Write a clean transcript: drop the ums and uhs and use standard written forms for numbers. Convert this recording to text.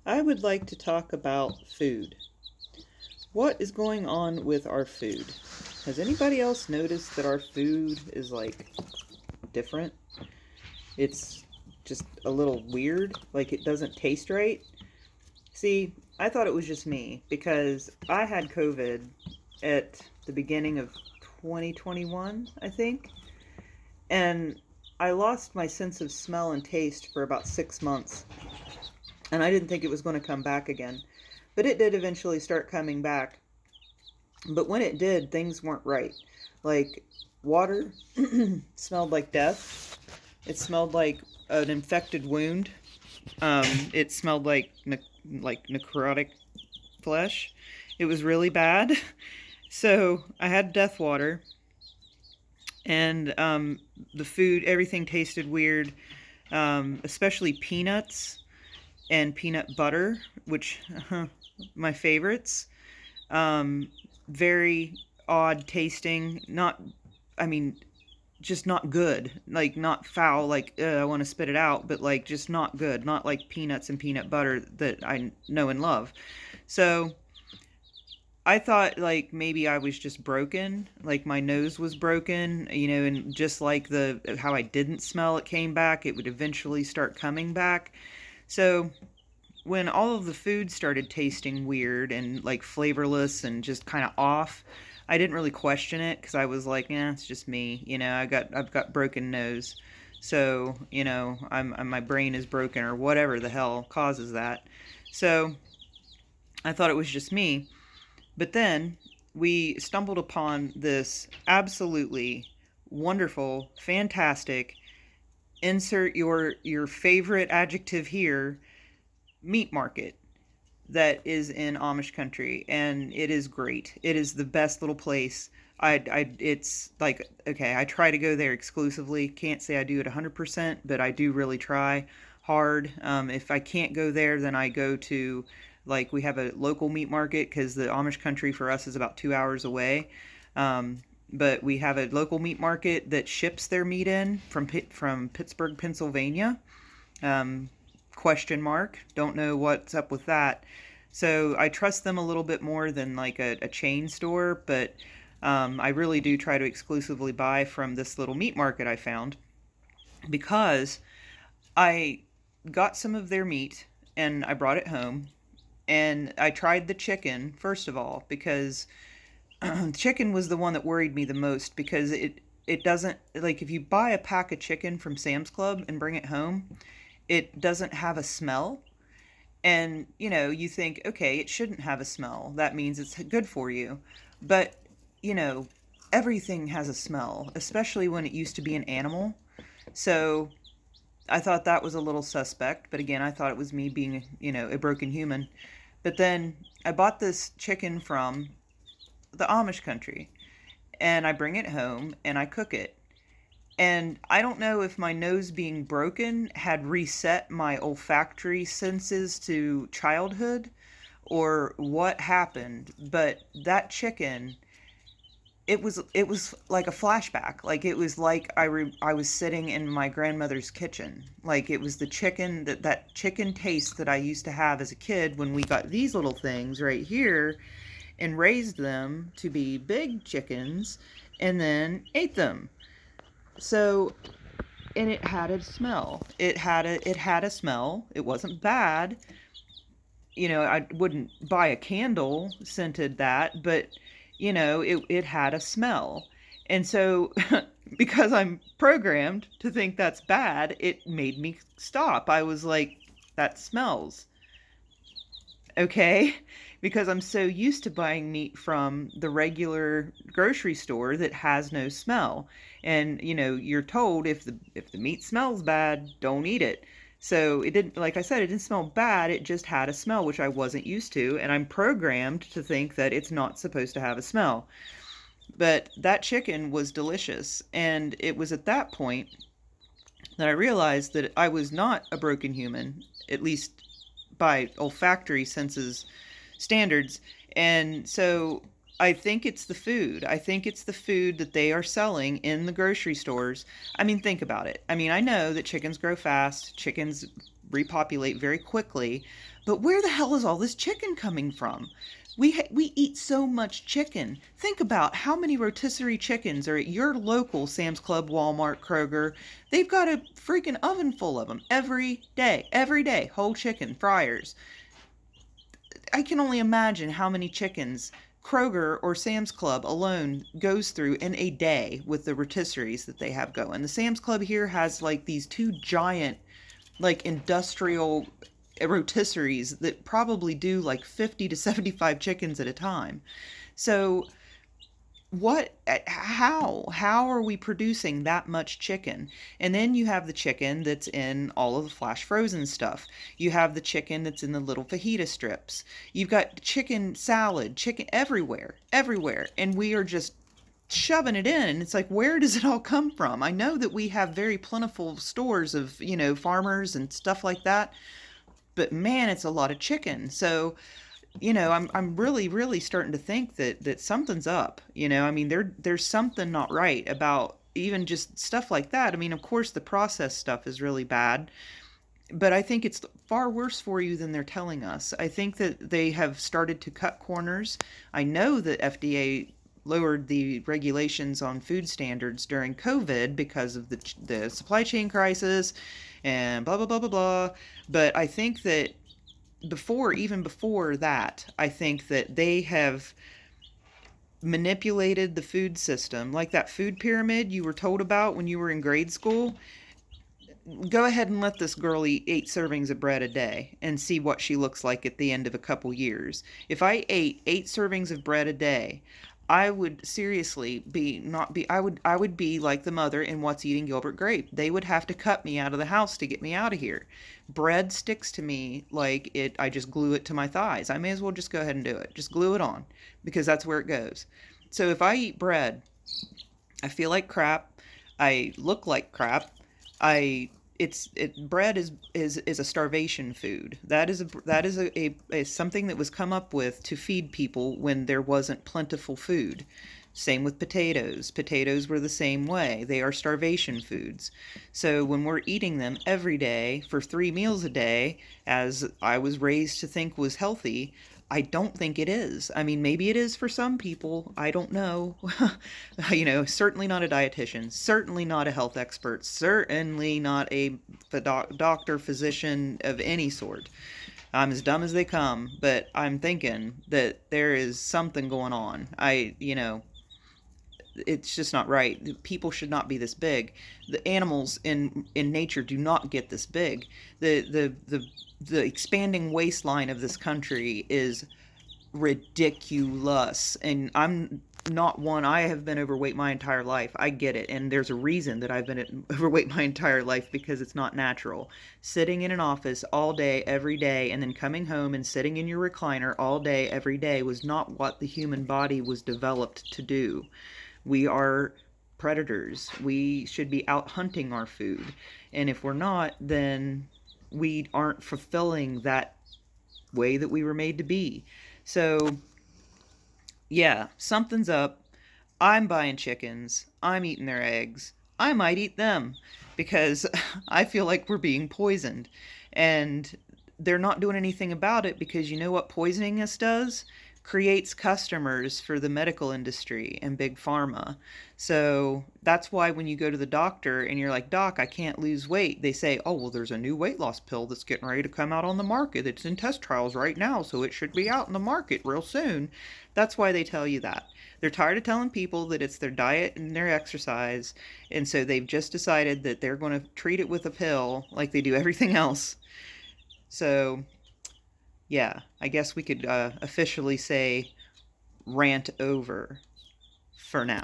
I would like to talk about food. What is going on with our food? Has anybody else noticed that our food is different? It's just a little weird, like it doesn't taste right. See, I thought it was just me because I had COVID at the beginning of 2021, I think, and I lost my sense of smell and taste for about 6 months, and I didn't think it was going to come back again. But it did eventually start coming back. But when it did, things weren't right. Like, water smelled like death. It smelled like an infected wound. It smelled like necrotic flesh. It was really bad. So I had death water, and the food, everything tasted weird, especially peanuts and peanut butter, which my favorites. Um, Very odd tasting. Not, I mean, just not good. Like not foul. Like I want to spit it out, but like just not good. Not like peanuts and peanut butter that I know and love. So I thought like maybe I was just broken, like my nose was broken, and just like the how I didn't smell it came back, it would eventually start coming back. So when all of the food started tasting weird and like flavorless and just kind of off, I didn't really question it because I was like, yeah, it's just me. I've got broken nose, so my brain is broken or whatever the hell causes that. So I thought it was just me. But then we stumbled upon this absolutely wonderful, fantastic, insert your favorite adjective here, meat market that is in Amish country, and it is great. It is the best little place. It's like, okay, I try to go there exclusively. Can't say I do it 100%, but I do really try hard. If I can't go there, then I go to, like, we have a local meat market because the Amish country for us is about 2 hours away. But we have a local meat market that ships their meat in from Pittsburgh, Pennsylvania. Um, Question mark. Don't know what's up with that. So I trust them a little bit more than like a chain store, but I really do try to exclusively buy from this little meat market I found because I got some of their meat and I brought it home and I tried the chicken first of all because chicken was the one that worried me the most because it doesn't, like, if you buy a pack of chicken from Sam's Club and bring it home, it doesn't have a smell. And, you think, okay, it shouldn't have a smell. That means it's good for you. But, you know, everything has a smell, especially when it used to be an animal. So I thought that was a little suspect. But again, I thought it was me being, a broken human. But then I bought this chicken from the Amish country and I bring it home and I cook it. And I don't know if my nose being broken had reset my olfactory senses to childhood or what happened, but that chicken, it was like a flashback. Like it was like I was sitting in my grandmother's kitchen. Like it was the chicken, that chicken taste that I used to have as a kid when we got these little things right here and raised them to be big chickens and then ate them. So, and it had a smell. It had a smell. It wasn't bad. I wouldn't buy a candle scented that, but it had a smell. And so because I'm programmed to think that's bad, it made me stop. I was like, that smells. Okay? Because I'm so used to buying meat from the regular grocery store that has no smell. And you're told if the meat smells bad, don't eat it. So it didn't, like I said, it didn't smell bad, it just had a smell which I wasn't used to, and I'm programmed to think that it's not supposed to have a smell. But that chicken was delicious, and it was at that point that I realized that I was not a broken human, at least by olfactory senses standards. And so I think it's the food. I think it's the food that they are selling in the grocery stores. I mean, think about it. I mean, I know that chickens grow fast, chickens repopulate very quickly. But where the hell is all this chicken coming from? We eat so much chicken. Think about how many rotisserie chickens are at your local Sam's Club, Walmart, Kroger. They've got a freaking oven full of them every day, whole chicken, fryers. I can only imagine how many chickens Kroger or Sam's Club alone goes through in a day with the rotisseries that they have going. The Sam's Club here has like these two giant, like industrial rotisseries that probably do like 50 to 75 chickens at a time. So how are we producing that much chicken? And then you have the chicken that's in all of the flash frozen stuff. You have the chicken that's in the little fajita strips. You've got chicken salad, chicken everywhere, and we are just shoving it in. And it's like, where does it all come from? I know that we have very plentiful stores of, farmers and stuff like that, but man, it's a lot of chicken. So I'm really starting to think that something's up. I mean, there's something not right about even just stuff like that. I mean, of course, the processed stuff is really bad, but I think it's far worse for you than they're telling us. I think that they have started to cut corners. I know that FDA lowered the regulations on food standards during COVID because of the supply chain crisis and blah blah blah blah blah. But I think that even before that, I think that they have manipulated the food system, like that food pyramid you were told about when you were in grade school. Go ahead and let this girl eat 8 servings of bread a day and see what she looks like at the end of a couple years. If I ate 8 servings of bread a day, I would seriously I would be like the mother in What's Eating Gilbert Grape. They would have to cut me out of the house to get me out of here. Bread sticks to me like I just glue it to my thighs. I may as well just go ahead and do it. Just glue it on because that's where it goes. So if I eat bread, I feel like crap. I look like crap. Bread is a starvation food. That is a something that was come up with to feed people when there wasn't plentiful food. Same with potatoes. Potatoes were the same way. They are starvation foods. So when we're eating them every day for 3 meals a day, as I was raised to think was healthy, I don't think it is. I mean, maybe it is for some people. I don't know. Certainly not a dietitian, certainly not a health expert, certainly not a doctor, physician of any sort. I'm as dumb as they come, but I'm thinking that there is something going on. It's just not right. People should not be this big. The animals in nature do not get this big. The expanding waistline of this country is ridiculous. And I'm not one. I have been overweight my entire life. I get it. And there's a reason that I've been overweight my entire life, because it's not natural. Sitting in an office all day, every day, and then coming home and sitting in your recliner all day, every day was not what the human body was developed to do. We are predators. We should be out hunting our food. And if we're not, then we aren't fulfilling that way that we were made to be. So, yeah, something's up. I'm buying chickens. I'm eating their eggs. I might eat them because I feel like we're being poisoned. And they're not doing anything about it because you know what poisoning us does? Creates customers for the medical industry and big pharma. So that's why when you go to the doctor and you're like, Doc, I can't lose weight, they say, oh, well, there's a new weight loss pill that's getting ready to come out on the market. It's in test trials right now, so it should be out in the market real soon. That's why they tell you that. They're tired of telling people that it's their diet and their exercise, and so they've just decided that they're going to treat it with a pill like they do everything else. So yeah, I guess we could officially say rant over for now.